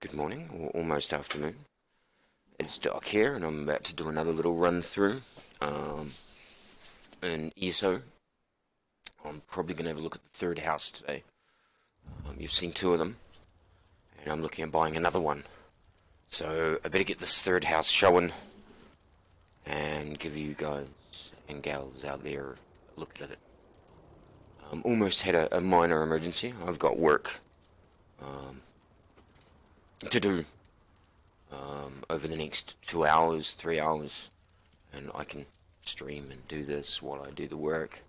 Good morning, or almost afternoon. It's dark here, and I'm about to do another little run through in ESO. I'm probably going to have a look at the third house today. You've seen two of them, and I'm looking at buying another one. So I better get this third house showing and give you guys and gals out there a look at it. Almost had a minor emergency. I've got work to do over the next 2 hours, 3 hours, and I can stream and do this while I do the work.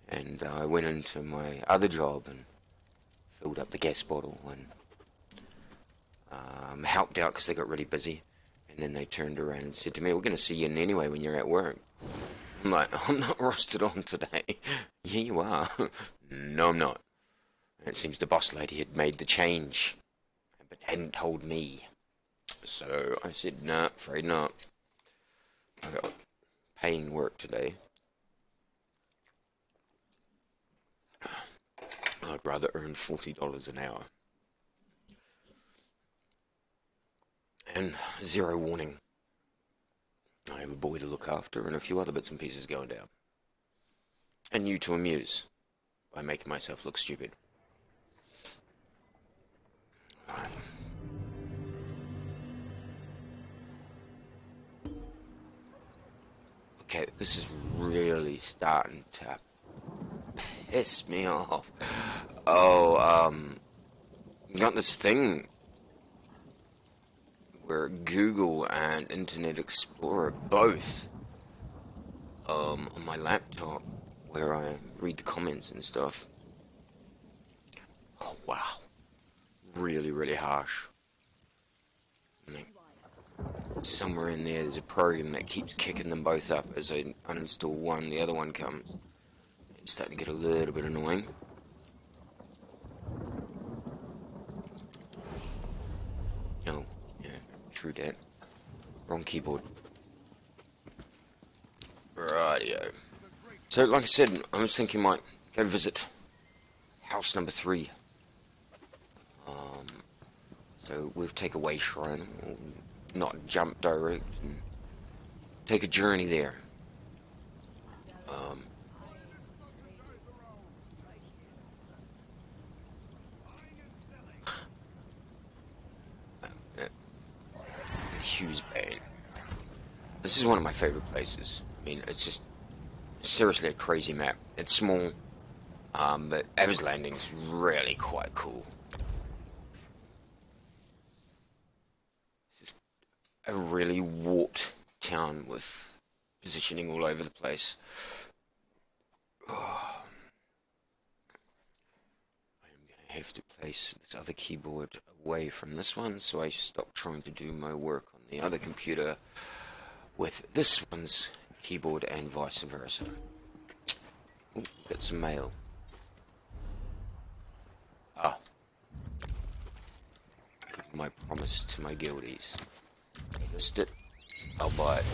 And I went into my other job and filled up the gas bottle and helped out because they got really busy. And then they turned around and said to me, "We're going to see you in anyway when you're at work." I'm like, "I'm not rostered on today." "Yeah, you are." "No, I'm not." And it seems the boss lady had made the change, but hadn't told me. So I said, "No, afraid not." I got paying work today. I'd rather earn $40 an hour. And zero warning. I have a boy to look after and a few other bits and pieces going down. And you to amuse by making myself look stupid. Okay, this is really starting to piss me off. Oh, you got this thing where Google and Internet Explorer both, on my laptop, where I read the comments and stuff. Oh, wow. Really, really harsh. Like, somewhere in there's a program that keeps kicking them both up as I uninstall one, the other one comes. It's starting to get a little bit annoying. No, yeah, true that. Wrong keyboard. Rightio. So, like I said, I was thinking I might go visit house number 3. So we'll take away Shrine, not jump direct, and take a journey there. Hughes Bay. This is one of my favorite places. I mean, it's just seriously a crazy map. It's small, but Abbott's Landing's really quite cool. It's just a really warped town with positioning all over the place. Oh, I'm gonna have to place this other keyboard away from this one, so I stop trying to do my work on the other computer with this one's keyboard and vice versa. Ooh, got some mail. Ah, my promise to my guildies. List it, I'll buy it.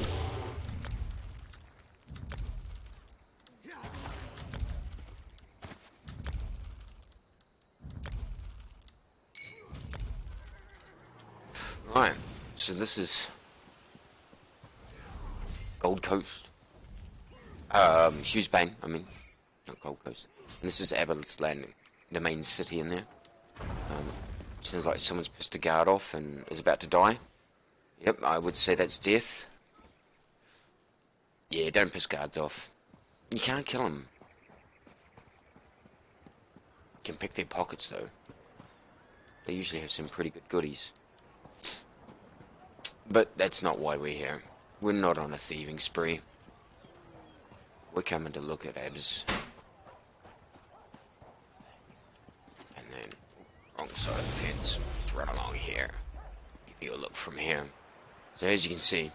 Right, so this is Gold Coast. Brisbane, I mean, not Gold Coast. And this is Abbott's Landing, the main city in there. Sounds like someone's pissed a guard off and is about to die. Yep, I would say that's death. Yeah, don't piss guards off. You can't kill them. You can pick their pockets, though. They usually have some pretty good goodies. But that's not why we're here. We're not on a thieving spree. We're coming to look at Abs. And then, wrong side of the fence. Just run along here. Give you a look from here. So as you can see,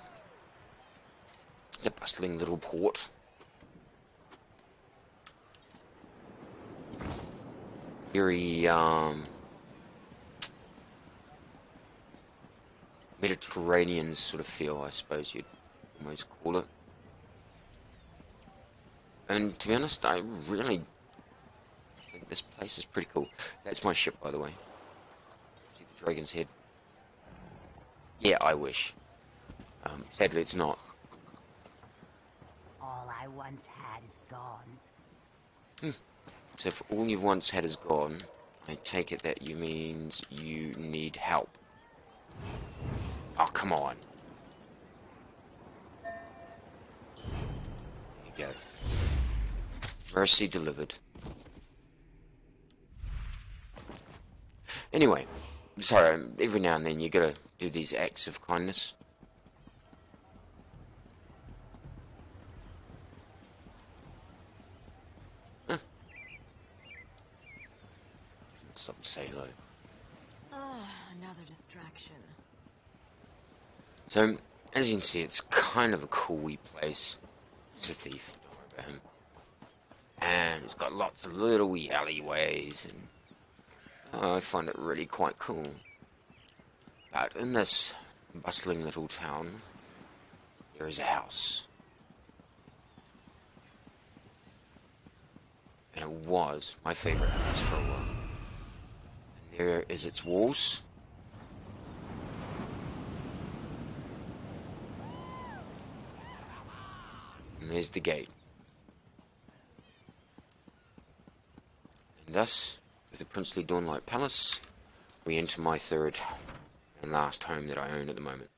it's a bustling little port. Very, Mediterranean sort of feel, I suppose you'd almost call it. And to be honest, I really think this place is pretty cool. That's my ship, by the way. Dragon's head. Yeah, I wish. Sadly, it's not. All I once had is gone. So if all you've once had is gone, I take it that you means you need help. Oh, come on. There you go. Mercy delivered. Anyway, sorry, every now and then you gotta do these acts of kindness. Huh. Stop and say hello. Another distraction. So, as you can see, it's kind of a cool wee place. It's a thief, don't worry about him. And it's got lots of little wee alleyways, and I find it really quite cool. But in this bustling little town, there is a house. And it was my favourite house for a while. And there is its walls. And there's the gate. And thus, with the princely Dawnlight Palace, we enter my third and last home that I own at the moment.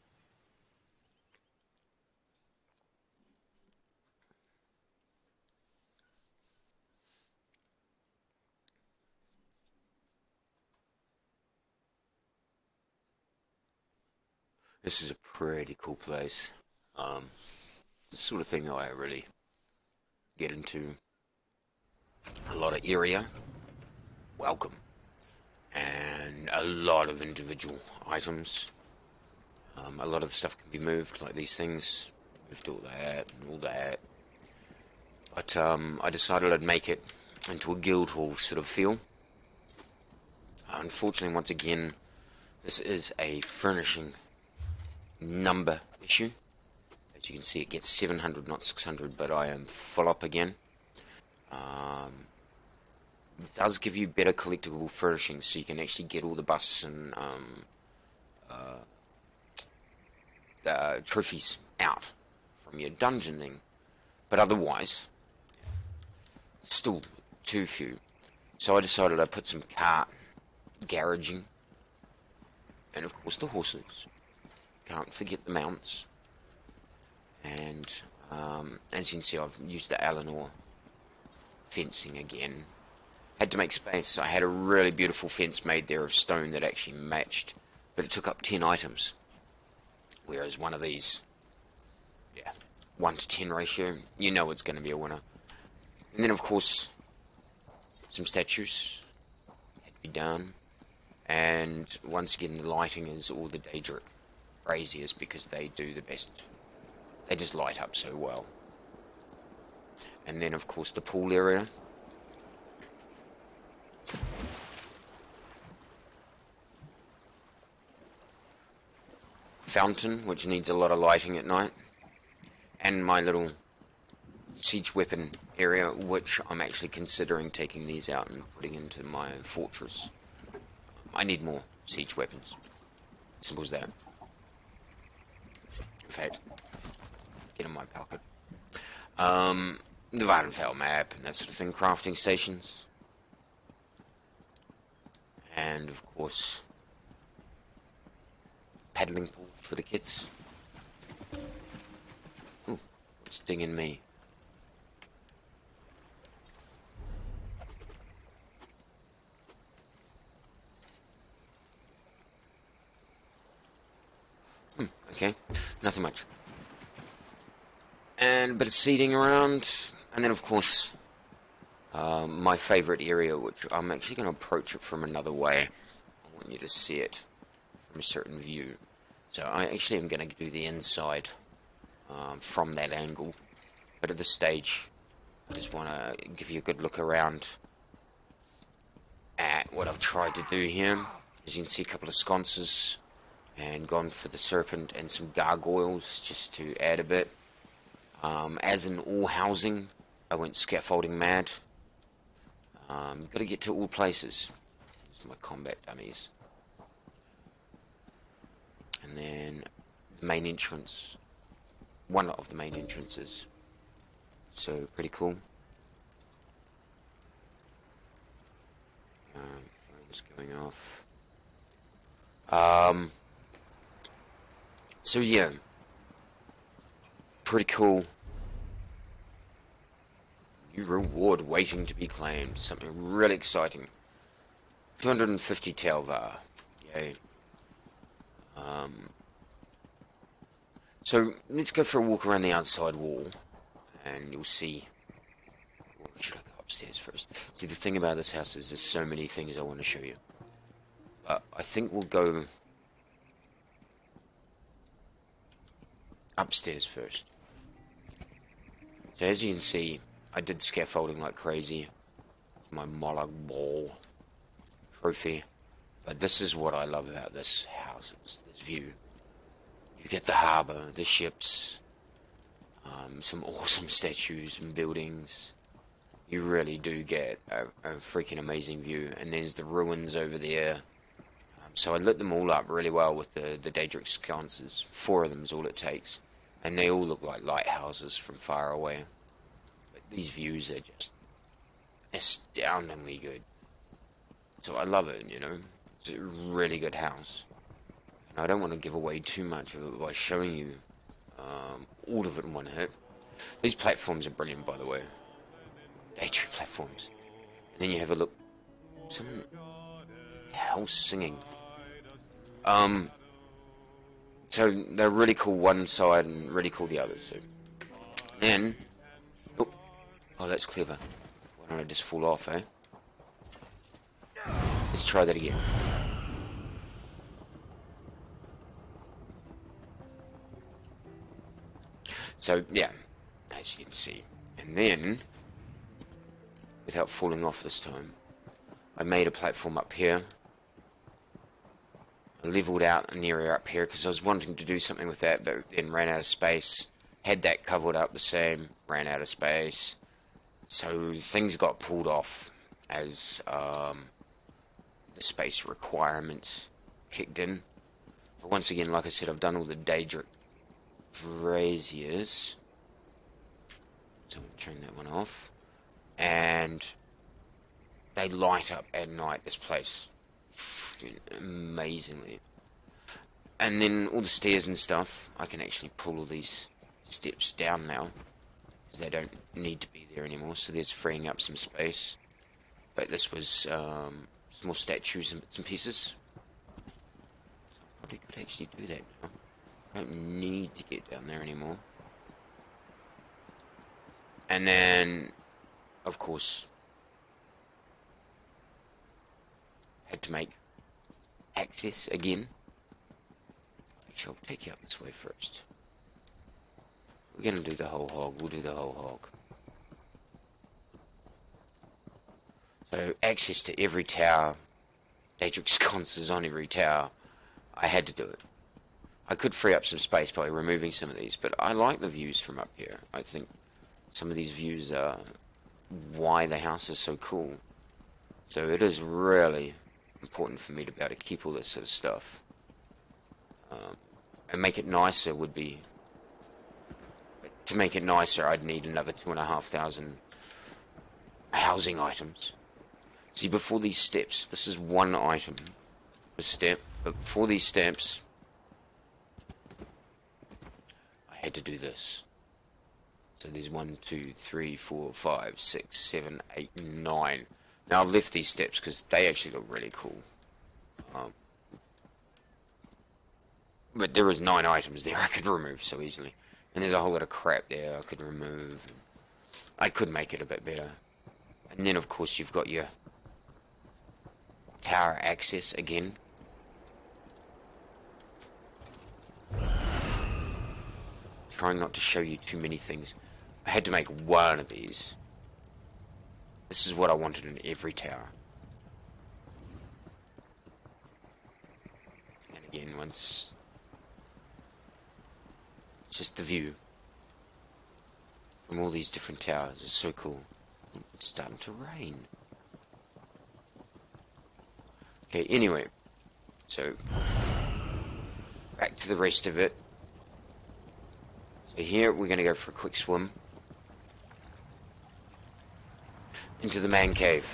This is a pretty cool place. It's the sort of thing that I really get into. A lot of area, welcome, and a lot of individual items. A lot of the stuff can be moved, like these things. Moved all that and all that. But I decided I'd make it into a guild hall sort of feel. Unfortunately, once again, this is a furnishing number issue. As you can see, it gets 700, not 600, but I am full up again. It does give you better collectible furnishings, so you can actually get all the busts and trophies out from your dungeoning. But otherwise, still too few. So I decided I'd put some cart garaging, and of course the horses. Can't forget the mounts. And as you can see, I've used the Eleanor fencing again. Had to make space. I had a really beautiful fence made there of stone that actually matched, but it took up 10 items. Whereas one of these, yeah, 1 to 10 ratio, you know it's going to be a winner. And then of course, some statues had to be done. And once again, the lighting is all the Daedric braziers because they do the best. They just light up so well. And then of course the pool area. Fountain, which needs a lot of lighting at night. And my little siege weapon area, which I'm actually considering taking these out and putting into my fortress. I need more siege weapons. Simple as that. In fact, get in my pocket. The Vattenfall map and that sort of thing, crafting stations. And of course, paddling pool for the kids. Ooh, what's dinging me? Okay, nothing much. And a bit of seating around, and then of course, my favourite area, which I'm actually going to approach it from another way. I want you to see it from a certain view. So I actually am going to do the inside from that angle. But at this stage, I just want to give you a good look around at what I've tried to do here. As you can see, a couple of sconces, and gone for the serpent and some gargoyles just to add a bit. As in all housing, I went scaffolding mad. Got to get to all places. These are my combat dummies. and then the main entrance, one of the main entrances. So pretty cool. Phone's going off. So yeah, pretty cool. New reward waiting to be claimed. Something really exciting. 250 Telvar. Yay. So let's go for a walk around the outside wall, and you'll see. Or should I go upstairs first? See, the thing about this house is there's so many things I want to show you. But I think we'll go upstairs first. So as you can see, I did scaffolding like crazy. It's my Molag Ball trophy. But this is what I love about this house, this view. You get the harbour, the ships, some awesome statues and buildings. You really do get a freaking amazing view. And there's the ruins over there. So I lit them all up really well with the Daedric sconces. 4 of them is all it takes. And they all look like lighthouses from far away. But these views are just astoundingly good. So I love it, you know. It's a really good house. And I don't want to give away too much of it by showing you all of it in one hit. These platforms are brilliant, by the way. Daedric platforms. And then you have a look. Some hell singing. So they're really cool one side and really cool the other. So then, oh, that's clever. Why don't I just fall off, eh? Let's try that again. So yeah, as you can see, and then without falling off this time, I made a platform up here. I leveled out an area up here because I was wanting to do something with that, but then ran out of space. Had that covered up the same, ran out of space. So things got pulled off as the space requirements kicked in. But once again, like I said, I've done all the Daedric braziers. So we'll turn that one off. And they light up at night, this place. Amazingly. And then all the stairs and stuff, I can actually pull all these steps down now, because they don't need to be there anymore, so there's freeing up some space. But this was some more statues and bits and pieces, so I probably could actually do that now. I don't need to get down there anymore. And then, of course, had to make access again. Actually, I'll take you up this way first. We're going to do the whole hog. We'll do the whole hog. So, access to every tower. Daedric sconces on every tower. I had to do it. I could free up some space by removing some of these, but I like the views from up here. I think some of these views are why the house is so cool. So it is really important for me to be able to keep all this sort of stuff. And make it nicer would be... To make it nicer, I'd need another 2,500 housing items. See, before these steps, this is one item per step, but before these steps, I had to do this. So there's 1, 2, 3, 4, 5, 6, 7, 8, 9. Now I've left these steps because they actually look really cool. But there was 9 items there I could remove so easily. And there's a whole lot of crap there I could remove. I could make it a bit better. And then of course you've got your tower access again. Trying not to show you too many things. I had to make one of these. This is what I wanted in every tower. And again, once... It's just the view from all these different towers. It's so cool. It's starting to rain. Okay, anyway. So... back to the rest of it. So here we're going to go for a quick swim into the man cave.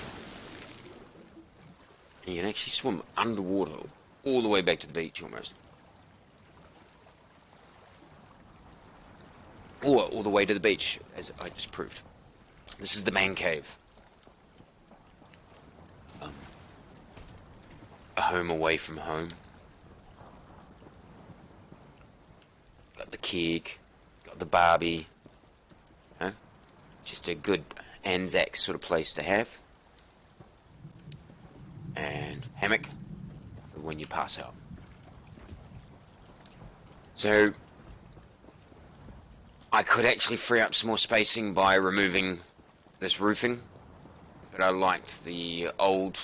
And you can actually swim underwater all the way back to the beach almost. Or all the way to the beach, as I just proved. This is the man cave. A home away from home. Got the cake, got the Barbie. You know? Just a good Anzac sort of place to have. And hammock for when you pass out. So I could actually free up some more spacing by removing this roofing, but I liked the old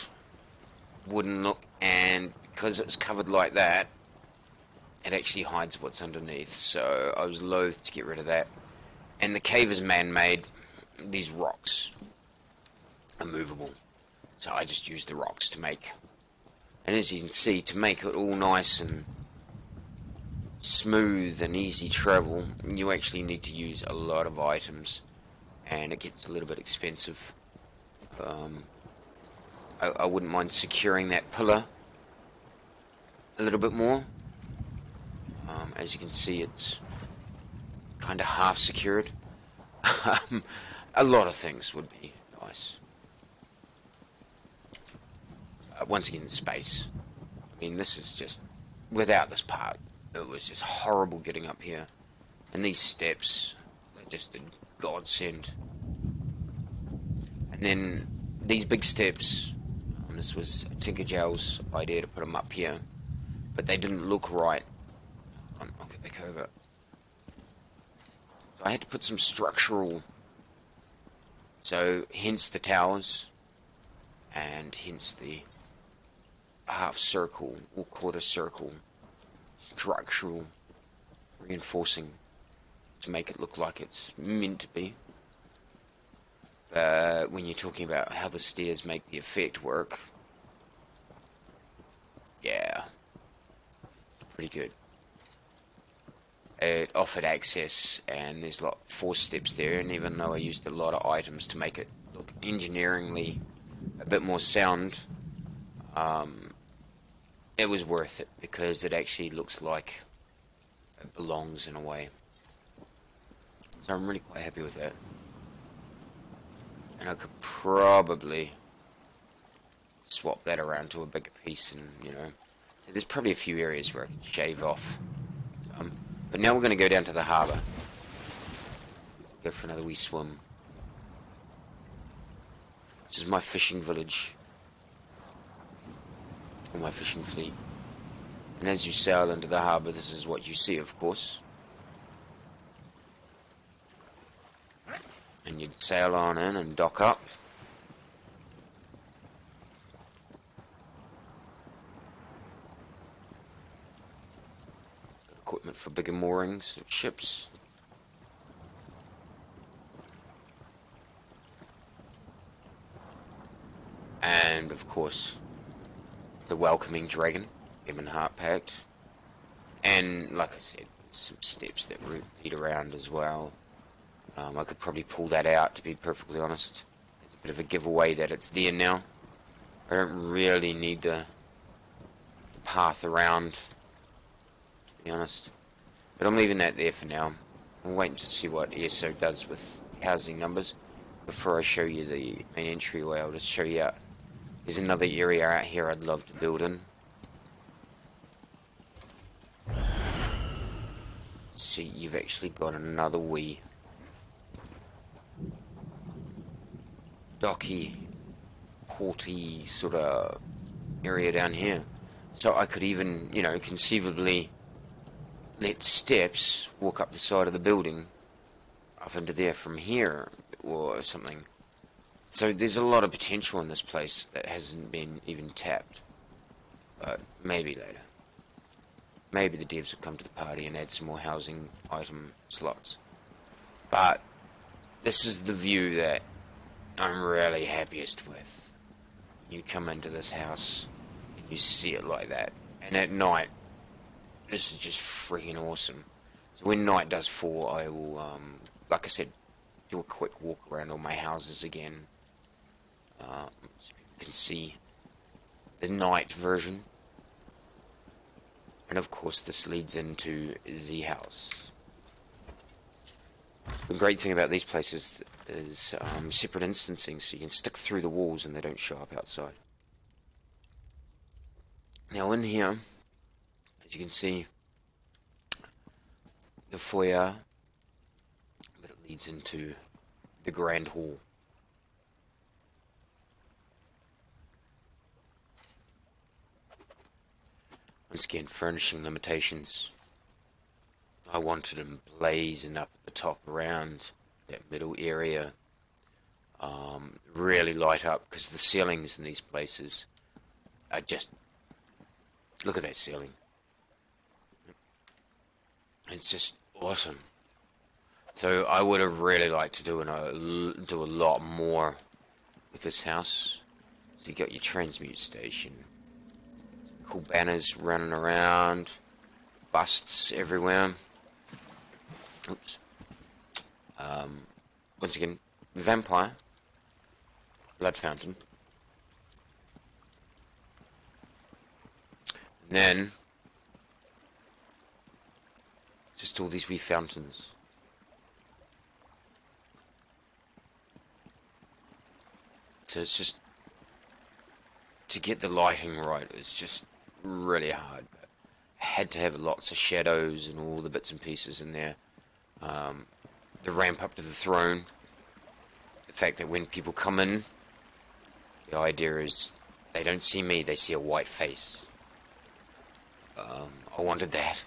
wooden look, and because it's covered like that, it actually hides what's underneath, so I was loath to get rid of that. And the cave is man-made. These rocks are movable, so I just used the rocks to make, and as you can see, to make it all nice and smooth and easy travel, you actually need to use a lot of items, and it gets a little bit expensive. I wouldn't mind securing that pillar a little bit more. As you can see, it's kind of half secured. A lot of things would be nice. Once again, space. I mean, this is just, without this part, it was just horrible getting up here. And these steps are just a godsend. And then these big steps, this was Tinkerjal's idea to put them up here, but they didn't look right. I'll get back over. So I had to put some structural, so hence the towers, and hence the half circle or quarter circle structural reinforcing to make it look like it's meant to be. When you're talking about how the stairs make the effect work, yeah, it's pretty good. It offered access, and there's 4 steps there, and even though I used a lot of items to make it look engineeringly a bit more sound, it was worth it, because it actually looks like it belongs in a way. So I'm really quite happy with that. And I could probably swap that around to a bigger piece, and, you know, so there's probably a few areas where I could shave off some. But now we're going to go down to the harbour. Go for another wee swim. This is my fishing village. Or my fishing fleet. And as you sail into the harbour, this is what you see, of course. And you'd sail on in and dock up. Got equipment for bigger moorings of ships. And, of course, the welcoming dragon, even heart-packed. And, like I said, some steps that lead around as well. I could probably pull that out, to be perfectly honest. It's a bit of a giveaway that it's there now. I don't really need the path around, to be honest. But I'm leaving that there for now. I'm waiting to see what ESO does with housing numbers. Before I show you the main entryway, I'll just show you out. There's another area out here I'd love to build in. See, you've actually got another wee docky, porty sort of area down here. So I could even, you know, conceivably let steps walk up the side of the building up into there from here or something. So there's a lot of potential in this place that hasn't been even tapped. But maybe later. Maybe the devs will come to the party and add some more housing item slots. But this is the view that I'm really happiest with. You come into this house and you see it like that. And at night, This is just freaking awesome. So when night does fall, I will, like I said, do a quick walk around all my houses again. So people can see the night version. And of course this leads into the house. The great thing about these places is separate instancing, so you can stick through the walls and they don't show up outside. Now in here, as you can see, the foyer, but it leads into the grand hall. Once again, furnishing limitations. I wanted them blazing up at the top around that middle area. Really light up, because the ceilings in these places are just... Look at that ceiling. It's just awesome. So I would have really liked to do a lot more with this house. So you got your transmute station. Cool banners running around. Busts everywhere. Oops. Once again, vampire. Blood fountain. And then just all these wee fountains. So it's just, to get the lighting right, it's just really hard. But I had to have lots of shadows and all the bits and pieces in there. The ramp up to the throne. The fact that when people come in, the idea is they don't see me, they see a white face. I wanted that,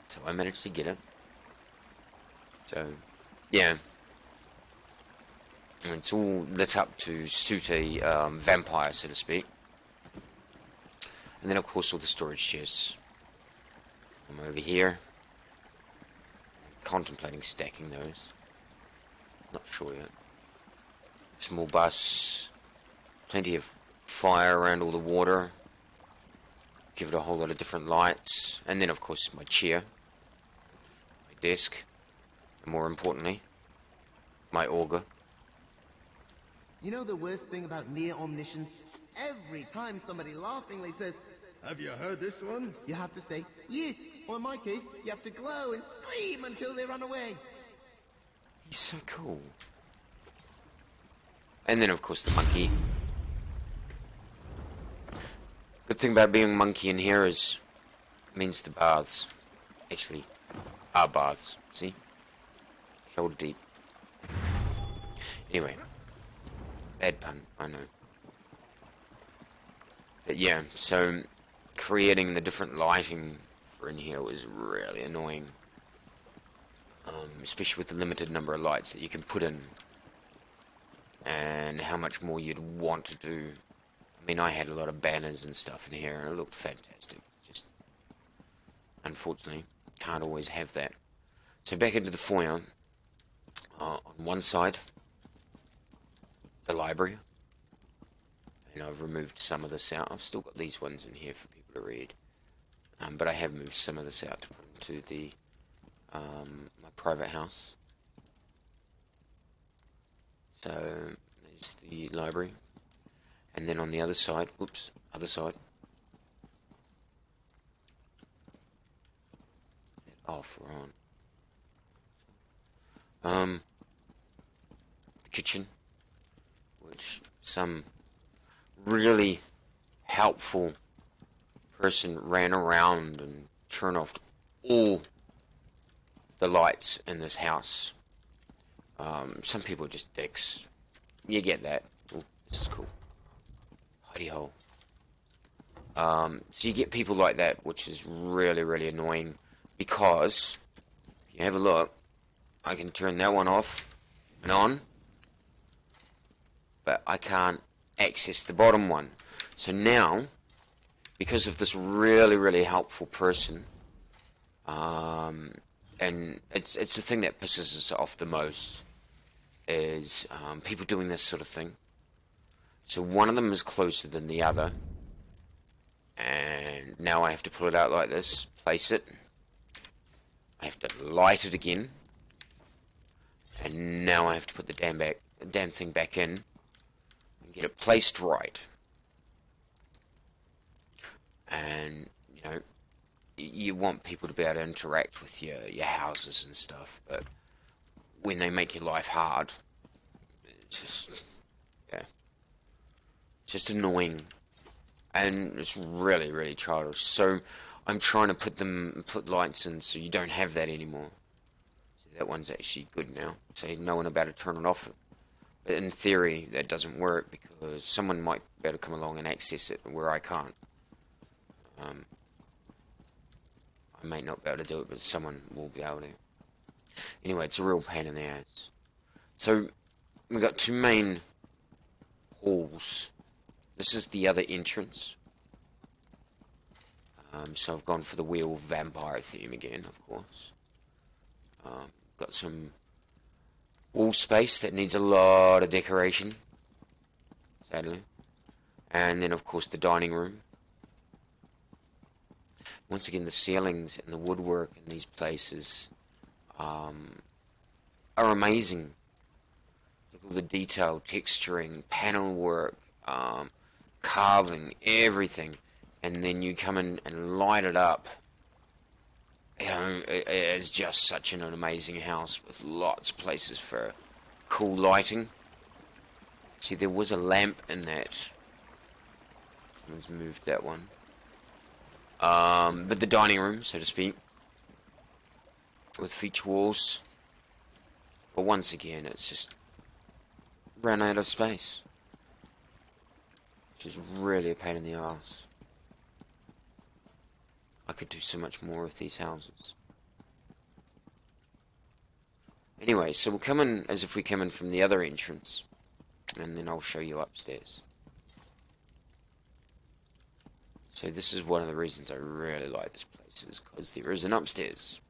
so I managed to get it. So, yeah. And it's all lit up to suit a vampire, so to speak. And then, of course, all the storage chests. I'm over here, contemplating stacking those. Not sure yet. Small bus, plenty of fire around all the water. Give it a whole lot of different lights. And then, of course, my chair, my desk, and more importantly, my auger. You know the worst thing about near omniscience? Every time somebody laughingly says, "Have you heard this one?" you have to say, "Yes," or in my case, you have to glow and scream until they run away. He's so cool. And then, of course, the monkey. Good thing about being a monkey in here is, it means the baths actually are baths. See? Shoulder deep. Anyway. Bad pun, I know. But yeah, so creating the different lighting for in here was really annoying. Especially with the limited number of lights that you can put in. And how much more you'd want to do. I mean, I had a lot of banners and stuff in here, and it looked fantastic. Just, unfortunately, can't always have that. So back into the foyer. On one side, the library. And I've removed some of this out. I've still got these ones in here for people to read. But I have moved some of this out to put into the my private house. So, there's the library. And then on the other side, whoops, other side. Off, we're on. The kitchen, which some really helpful person ran around and turned off all the lights in this house. Some people are just dicks. You get that. Ooh, this is cool. Hidey hole. So you get people like that, which is really, really annoying, because if you have a look, I can turn that one off and on, but I can't access the bottom one. So now, because of this really, really helpful person, and it's the thing that pisses us off the most, is people doing this sort of thing. So one of them is closer than the other, and now I have to pull it out like this, place it, I have to light it again. And now I have to put the damn thing back in and get it placed right. And, you know, you want people to be able to interact with your houses and stuff, but when they make your life hard, it's just, yeah, it's just annoying, and it's really, really childish. So I'm trying to put lights in so you don't have that anymore. So that one's actually good now, so no one about to turn it off. But in theory, that doesn't work because someone might be able to come along and access it where I can't. I may not be able to do it, but someone will be able to. Anyway, it's a real pain in the ass. So, we've got two main halls. This is the other entrance. So I've gone for the wheel vampire theme again, of course. Got some wall space that needs a lot of decoration, sadly. And then, of course, the dining room. Once again, the ceilings and the woodwork in these places are amazing. Look at all the detail, texturing, panel work, carving, everything. And then you come in and light it up. You know, it's just such an amazing house with lots of places for cool lighting. See, there was a lamp in that. Someone's moved that one. But the dining room, so to speak, with feature walls. But once again, it's just ran out of space. Which is really a pain in the ass. I could do so much more with these houses. Anyway, so we'll come in as if we come in from the other entrance. And then I'll show you upstairs. So this is one of the reasons I really like this place, is because there is an upstairs.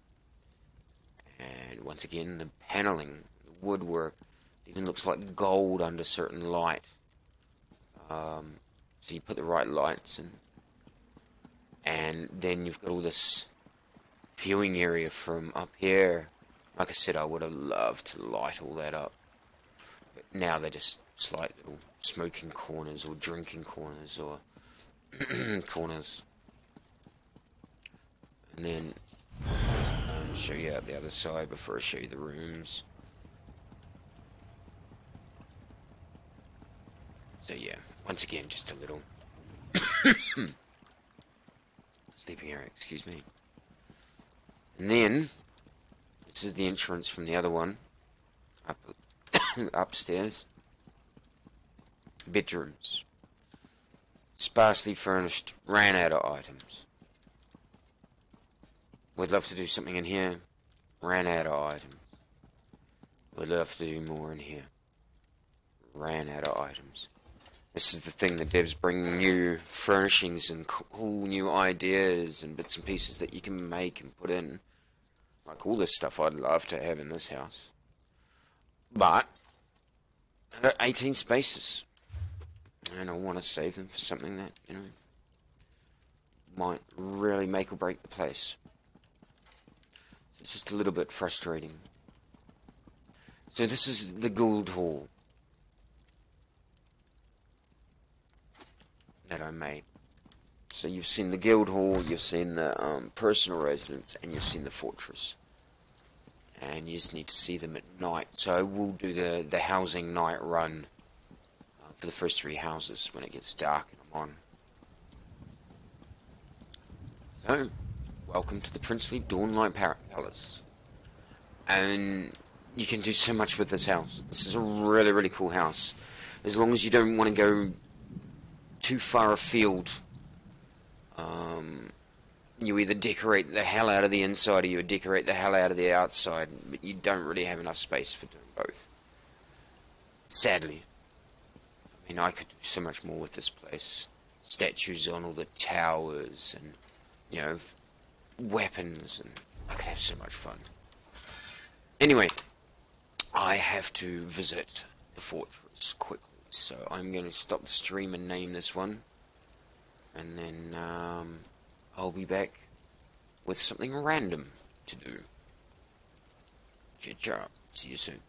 And once again, the paneling, the woodwork, even looks like gold under certain light. So you put the right lights in. And then you've got all this viewing area from up here. Like I said, I would have loved to light all that up. But now they're just slight little smoking corners or drinking corners or corners. And then I'll show you out the other side before I show you the rooms. So yeah, once again, just a little sleeping area, excuse me. And then this is the entrance from the other one, up upstairs. Bedrooms, sparsely furnished, ran out of items. We'd love to do something in here, ran out of items. We'd love to do more in here, ran out of items. This is the thing, the devs bring new furnishings and cool new ideas and bits and pieces that you can make and put in. Like all this stuff I'd love to have in this house. But I got 18 spaces. And I want to save them for something that, you know, might really make or break the place. So it's just a little bit frustrating. So this is the Gould Hall that I made. So you've seen the Guild Hall, you've seen the personal residence, and you've seen the fortress. And you just need to see them at night. So I will do the housing night run for the first 3 houses when it gets dark and I'm on. So, welcome to the Princely Dawnlight Palace. And you can do so much with this house. This is a really, really cool house. As long as you don't want to go too far afield, you either decorate the hell out of the inside or you decorate the hell out of the outside, but you don't really have enough space for doing both. Sadly. I mean, I could do so much more with this place. Statues on all the towers and, you know, weapons, and I could have so much fun. Anyway, I have to visit the fortress quickly, so I'm going to stop the stream and name this one. And then, I'll be back with something random to do. Ciao. See you soon.